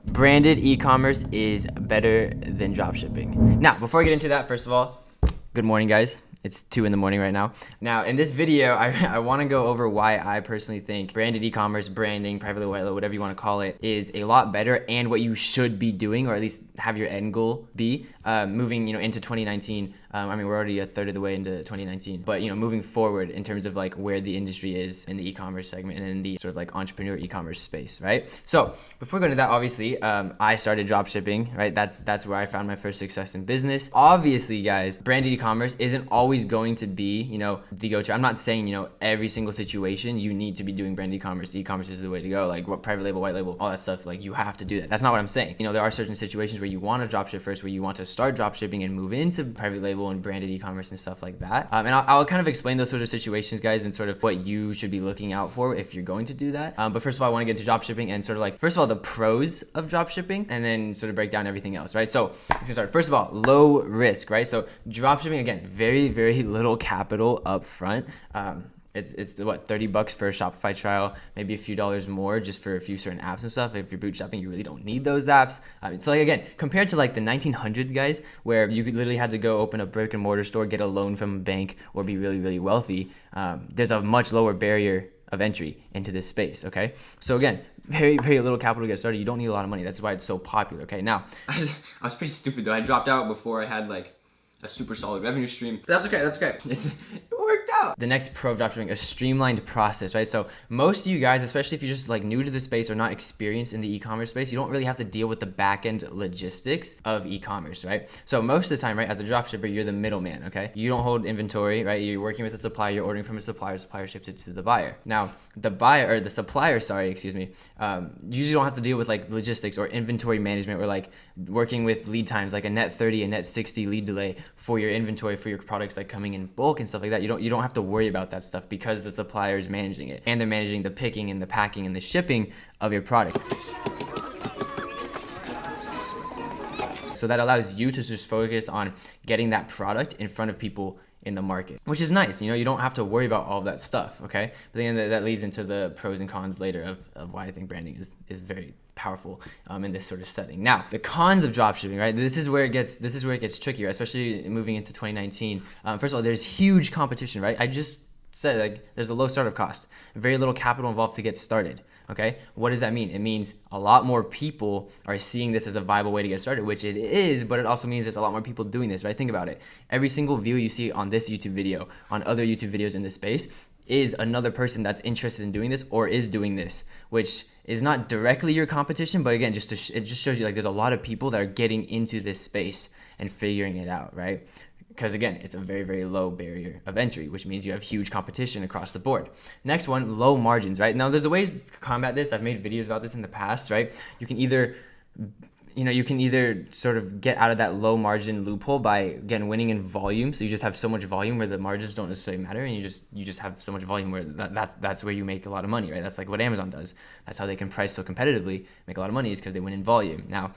Branded e-commerce is better than dropshipping. Now, before I get into that, first of all, good morning, guys. It's 2 in the morning right now. Now, in this video, I want to go over why I personally think branded e-commerce, branding, private label, white label, whatever you want to call it, is a lot better and what you should be doing, or at least have your end goal be, moving, into 2019. We're already a third of the way into 2019, but moving forward in terms of like where the industry is in the e-commerce segment and in the sort of like entrepreneur e-commerce space, right? So before going into that, obviously, I started dropshipping, right? That's where I found my first success in business. Obviously, guys, branded e-commerce isn't always going to be, the go-to. I'm not saying, every single situation you need to be doing branded e-commerce. E-commerce is the way to go. Like what private label, white label, all that stuff. Like you have to do that. That's not what I'm saying. There are certain situations where you want to dropship first, where you want to start dropshipping and move into private label and branded e-commerce and stuff like that. And I'll kind of explain those sort of situations, guys, and sort of what you should be looking out for if you're going to do that. But first of all, I want to get into dropshipping and sort of like, first of all, the pros of dropshipping, and then sort of break down everything else, right? So let's get started. First of all, low risk, right? So dropshipping, again, very, very little capital up front. It's what, $30 for a Shopify trial, maybe a few dollars more just for a few certain apps and stuff. If you're bootstrapping, you really don't need those apps. It's like, again, compared to like the 1900s, guys, where you could literally had to go open a brick and mortar store, get a loan from a bank, or be really, really wealthy. There's a much lower barrier of entry into this space, okay? So again, very, very little capital to get started. You don't need a lot of money. That's why it's so popular, okay? Now, I was pretty stupid though. I dropped out before I had like a super solid revenue stream. But that's okay. It worked out. The next pro of dropshipping, a streamlined process, right? So most of you guys, especially if you're just like new to the space or not experienced in the e-commerce space, you don't really have to deal with the back-end logistics of e-commerce, right? So most of the time, right, as a dropshipper, you're the middleman, okay? You don't hold inventory, right? You're working with a supplier, you're ordering from a supplier ships it to the buyer. Now, the supplier, usually don't have to deal with like logistics or inventory management or like working with lead times, like a net 30, a net 60 lead delay for your inventory, for your products like coming in bulk and stuff like that. You don't have to worry about that stuff because the supplier is managing it, and they're managing the picking and the packing and the shipping of your product. So that allows you to just focus on getting that product in front of people in the market, which is nice. You don't have to worry about all of that stuff, okay? But then that leads into the pros and cons later of why I think branding is very powerful in this sort of setting. Now, the cons of dropshipping, right? This is where it gets trickier, especially moving into 2019. First of all, there's huge competition, right? I just said like there's a low startup cost, very little capital involved to get started. Okay, what does that mean? It means a lot more people are seeing this as a viable way to get started, which it is, but it also means there's a lot more people doing this, right? Think about it. Every single view you see on this YouTube video, on other YouTube videos in this space, is another person that's interested in doing this or is doing this, which is not directly your competition, but again, it just shows you like there's a lot of people that are getting into this space and figuring it out, right? Because again, it's a very, very low barrier of entry, which means you have huge competition across the board. Next one, low margins, right? Now there's a ways to combat this. I've made videos about this in the past, right? You can either sort of get out of that low margin loophole by, again, winning in volume. So you just have so much volume where the margins don't necessarily matter, and you just have so much volume where that's where you make a lot of money, right? That's like what Amazon does. That's how they can price so competitively, make a lot of money, is because they win in volume. Now,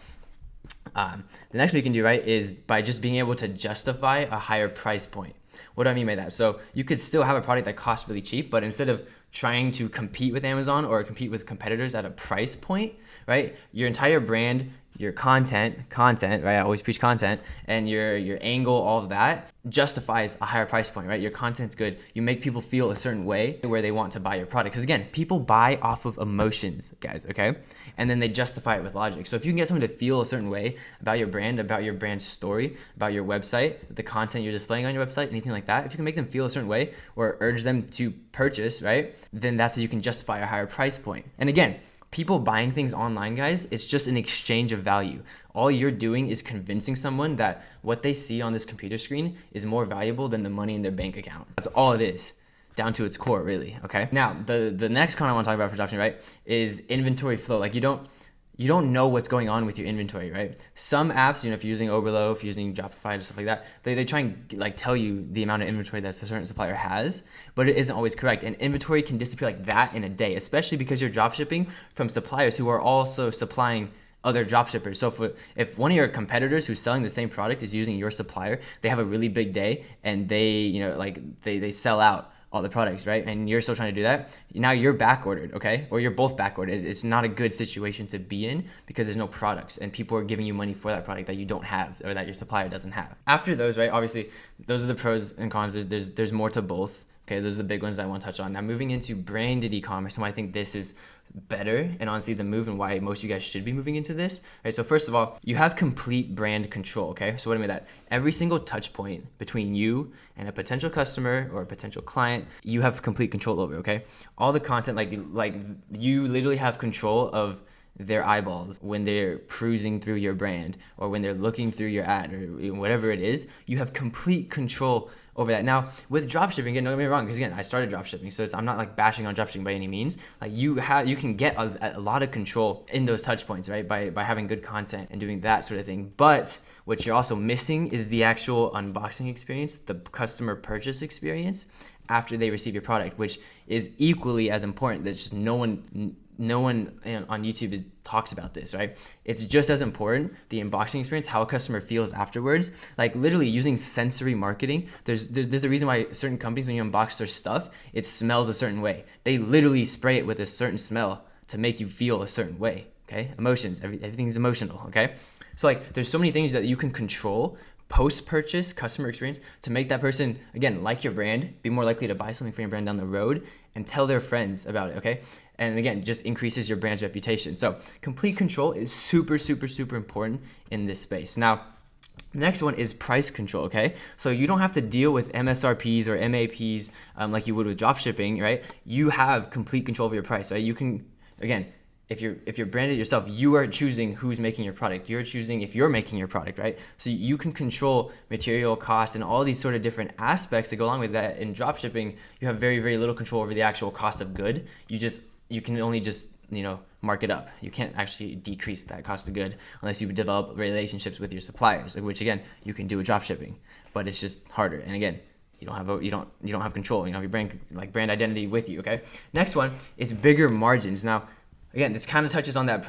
the next one you can do, right, is by just being able to justify a higher price point. What do I mean by that? So you could still have a product that costs really cheap, but instead of trying to compete with Amazon or compete with competitors at a price point, right, your entire brand, your content, right? I always preach content, and your angle, all of that justifies a higher price point, right? Your content's good. You make people feel a certain way where they want to buy your product. Because again, people buy off of emotions, guys, okay? And then they justify it with logic. So if you can get someone to feel a certain way about your brand story, about your website, the content you're displaying on your website, anything like that, if you can make them feel a certain way or urge them to purchase, right? Then that's how you can justify a higher price point. And again, people buying things online, guys, it's just an exchange of value. All you're doing is convincing someone that what they see on this computer screen is more valuable than the money in their bank account. That's all it is, down to its core, really, okay? Now, the next con I want to talk about for dropshipping, right, is inventory flow. Like you don't know what's going on with your inventory, right? Some apps, if you're using Oberlo, if you're using Shopify and stuff like that, they try and like tell you the amount of inventory that a certain supplier has, but it isn't always correct. And inventory can disappear like that in a day, especially because you're dropshipping from suppliers who are also supplying other dropshippers. So if one of your competitors who's selling the same product is using your supplier, they have a really big day and they sell out all the products, right? And you're still trying to do that. Now you're back ordered, okay? Or you're both back ordered. It's not a good situation to be in because there's no products and people are giving you money for that product that you don't have or that your supplier doesn't have. After those, right? Obviously, those are the pros and cons. There's more to both. Okay, those are the big ones I want to touch on. Now moving into branded e-commerce and why I think this is better and honestly the move and why most of you guys should be moving into this. Right, so first of all, you have complete brand control, okay? So what I mean by that, every single touch point between you and a potential customer or a potential client, you have complete control over, okay? All the content, like you literally have control of their eyeballs when they're cruising through your brand or when they're looking through your ad or whatever it is. You have complete control over that. Now with dropshipping, again, don't get me wrong, because again, I started dropshipping, so I'm not like bashing on dropshipping by any means. Like you can get a lot of control in those touch points, right? By having good content and doing that sort of thing. But what you're also missing is the actual unboxing experience, the customer purchase experience after they receive your product, which is equally as important. That just no one on YouTube talks about this, right? It's just as important, the unboxing experience, how a customer feels afterwards. Like literally using sensory marketing. There's a reason why certain companies, when you unbox their stuff, it smells a certain way. They literally spray it with a certain smell to make you feel a certain way, okay? Emotions, everything's emotional, okay? So like there's so many things that you can control post-purchase customer experience to make that person, again, like your brand, be more likely to buy something from your brand down the road and tell their friends about it, okay? And again, just increases your brand's reputation. So complete control is super, super, super important in this space. Now, the next one is price control, okay? So you don't have to deal with MSRPs or MAPs like you would with dropshipping, right? You have complete control over your price, right? You can, again, if you're branded yourself, you are choosing who's making your product. You're choosing if you're making your product, right? So you can control material costs and all these sort of different aspects that go along with that. In dropshipping, you have very, very little control over the actual cost of good. You can only just, mark it up. You can't actually decrease that cost of good unless you develop relationships with your suppliers, which again, you can do with dropshipping, but it's just harder. And again, you don't have control. You don't have your brand identity with you, okay? Next one is bigger margins. Now, again, this kind of touches on that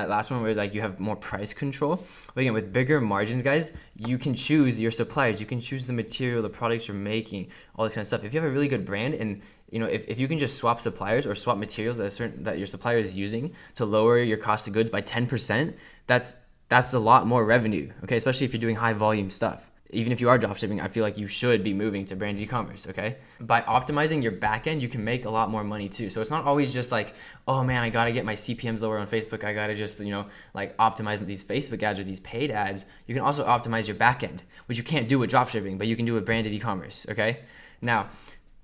last one where like you have more price control. But again, with bigger margins, guys, you can choose your suppliers. You can choose the material, the products you're making, all this kind of stuff. If you have a really good brand and if you can just swap suppliers or swap materials that your supplier is using to lower your cost of goods by 10%, that's a lot more revenue, okay? Especially if you're doing high volume stuff. Even if you are dropshipping, I feel like you should be moving to branded e-commerce, okay? By optimizing your backend, you can make a lot more money too. So it's not always just like, oh man, I gotta get my CPMs lower on Facebook. I gotta just, optimize these Facebook ads or these paid ads. You can also optimize your backend, which you can't do with dropshipping, but you can do with branded e-commerce, okay? Now,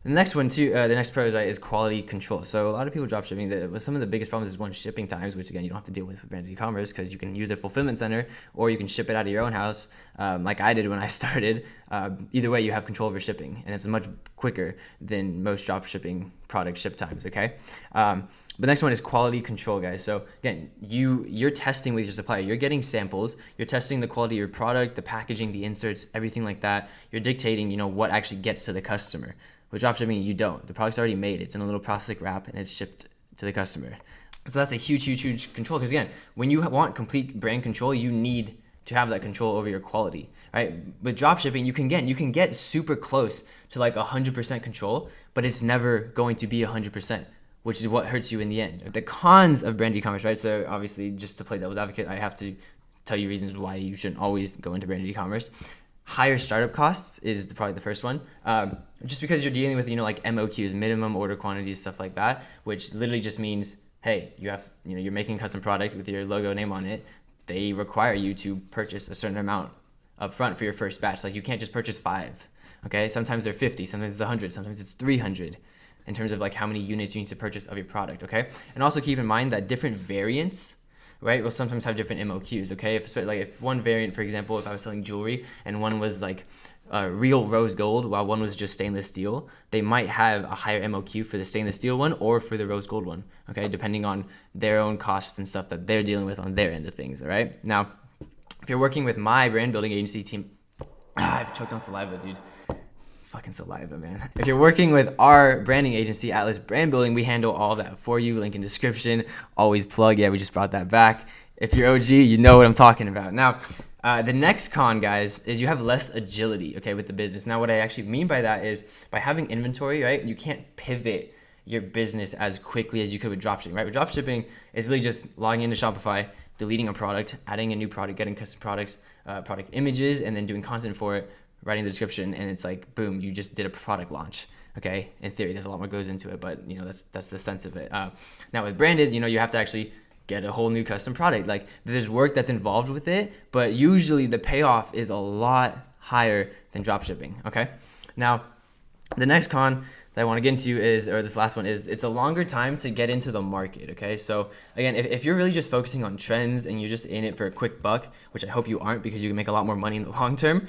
the next one too, the next pro is quality control. So a lot of people drop shipping. Some of the biggest problems is one, shipping times, which again you don't have to deal with branded e-commerce because you can use a fulfillment center or you can ship it out of your own house, like I did when I started. Either way, you have control over shipping, and it's much quicker than most drop shipping product ship times. Okay. But the next one is quality control, guys. So again, you're testing with your supplier. You're getting samples. You're testing the quality of your product, the packaging, the inserts, everything like that. You're dictating, what actually gets to the customer. With dropshipping, you don't. The product's already made. It's in a little plastic wrap and it's shipped to the customer. So that's a huge, huge, huge control. Because again, when you want complete brand control, you need to have that control over your quality, right? With dropshipping, you can get super close to like 100% control, but it's never going to be 100%, which is what hurts you in the end. The cons of branded e-commerce, right? So obviously, just to play devil's advocate, I have to tell you reasons why you shouldn't always go into branded e-commerce. Higher startup costs is probably the first one. Just because you're dealing with, like MOQs, minimum order quantities, stuff like that, which literally just means, hey, you're making a custom product with your logo name on it. They require you to purchase a certain amount up front for your first batch. Like you can't just purchase 5, okay? Sometimes they're 50, sometimes it's 100, sometimes it's 300 in terms of like how many units you need to purchase of your product, okay? And also keep in mind that different variants, right, will sometimes have different MOQs, okay? If one variant, for example, if I was selling jewelry and one was like real rose gold while one was just stainless steel, they might have a higher MOQ for the stainless steel one or for the rose gold one, okay? Depending on their own costs and stuff that they're dealing with on their end of things, all right? Now, if you're working with my brand building agency team, I've choked on saliva, dude. Fucking saliva, man. If you're working with our branding agency, Atlas Brand Building, we handle all that for you. Link in description. Always plug. Yeah, we just brought that back. If you're OG, you know what I'm talking about. Now, the next con, guys, is you have less agility, okay, with the business. Now, what I actually mean by that is by having inventory, right, you can't pivot your business as quickly as you could with dropshipping, right? With dropshipping, it's really just logging into Shopify, deleting a product, adding a new product, getting custom products, product images, and then doing content for it, writing the description, and it's like, boom, you just did a product launch. Okay, in theory, there's a lot more goes into it, but that's the sense of it. Now with branded, you have to actually get a whole new custom product. Like there's work that's involved with it, but usually the payoff is a lot higher than dropshipping. Okay, now the next con that I want to get into this last one is it's a longer time to get into the market. Okay, so again, if you're really just focusing on trends and you're just in it for a quick buck, which I hope you aren't because you can make a lot more money in the long term.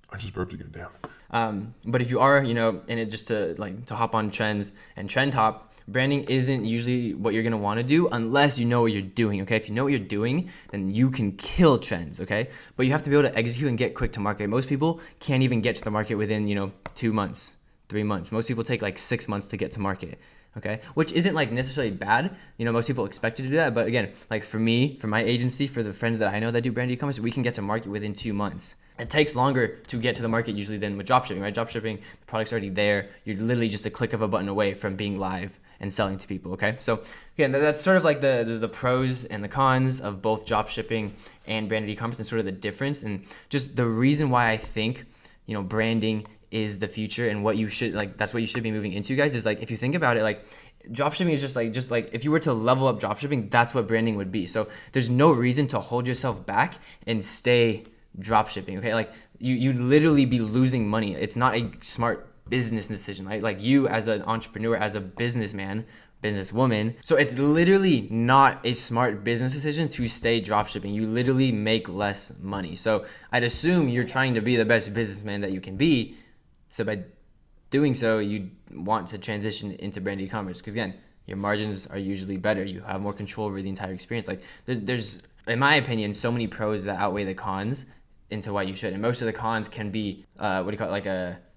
I just burped again, damn. But if you are, in it just to hop on trends and trend hop, branding isn't usually what you're gonna want to do unless you know what you're doing. Okay, if you know what you're doing, then you can kill trends. Okay, but you have to be able to execute and get quick to market. Most people can't even get to the market within 2 months, 3 months. Most people take like 6 months to get to market. Okay, which isn't like necessarily bad. Most people expect you to do that, but again, like for me, for my agency, for the friends that I know that do brand e-commerce, we can get to market within 2 months. It takes longer to get to the market usually than with dropshipping, right? Dropshipping, the product's already there. You're literally just a click of a button away from being live and selling to people, okay? So again, that's sort of like the pros and the cons of both dropshipping and branded e-commerce and sort of the difference. And just the reason why I think, branding is the future and what you should, that's what you should be moving into, guys, is like, if you think about it, dropshipping is just like if you were to level up dropshipping, that's what branding would be. So there's no reason to hold yourself back and stay dropshipping, okay? Like you literally be losing money. It's not a smart business decision, right? Like you as an entrepreneur, as a businessman, businesswoman. So it's literally not a smart business decision to stay dropshipping. You literally make less money. So I'd assume you're trying to be the best businessman that you can be. So by doing so, you want to transition into brand e-commerce because again, your margins are usually better. You have more control over the entire experience. Like there's in my opinion, so many pros that outweigh the cons into why you should. And most of the cons can be,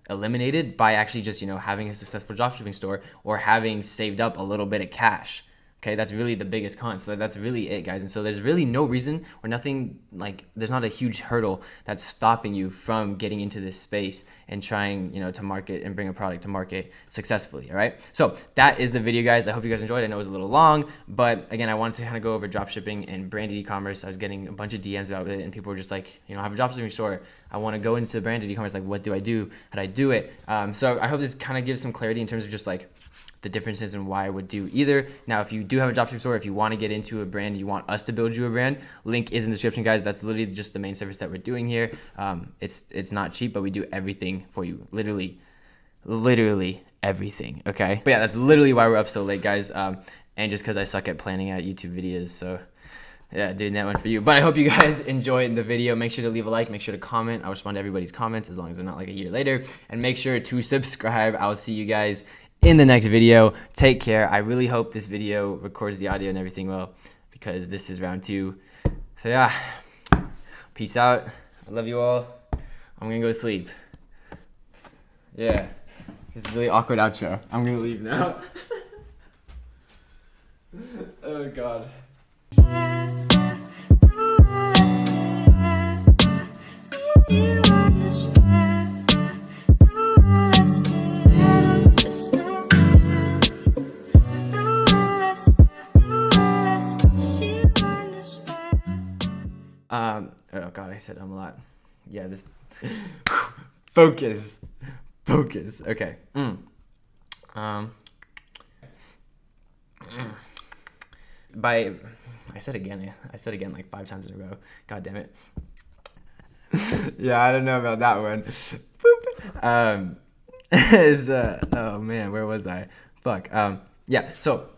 eliminated by actually just, having a successful dropshipping store or having saved up a little bit of cash. Okay, that's really the biggest con. So that's really it, guys. And so there's really no reason or nothing, there's not a huge hurdle that's stopping you from getting into this space and trying, to market and bring a product to market successfully. All right. So that is the video, guys. I hope you guys enjoyed. I know it was a little long, but again, I wanted to kind of go over dropshipping and branded e-commerce. I was getting a bunch of DMs about it and people were just like, I have a dropshipping store. I want to go into branded e-commerce. Like, what do I do? How do I do it? So I hope this kind of gives some clarity in terms of just the differences and why I would do either. Now, if you do have a dropshipping store, if you want to get into a brand, you want us to build you a brand, link is in the description, guys. That's literally just the main service that we're doing here. It's not cheap, but we do everything for you. Literally everything, okay? But yeah, that's literally why we're up so late, guys. And just because I suck at planning out YouTube videos, so yeah, doing that one for you. But I hope you guys enjoyed the video. Make sure to leave a like, make sure to comment. I'll respond to everybody's comments as long as they're not like a year later. And make sure to subscribe. I'll see you guys in the next video. Take care. I really hope this video records the audio and everything well because this is round 2. So yeah, peace out. I love you all. I'm gonna go to sleep. Yeah, it's a really awkward outro. I'm gonna leave now. Oh God. Oh God, I said a lot. Yeah, this focus. Okay. I said again like 5 times in a row. God damn it. Yeah, I don't know about that one. Oh man, where was I? Fuck. Yeah, so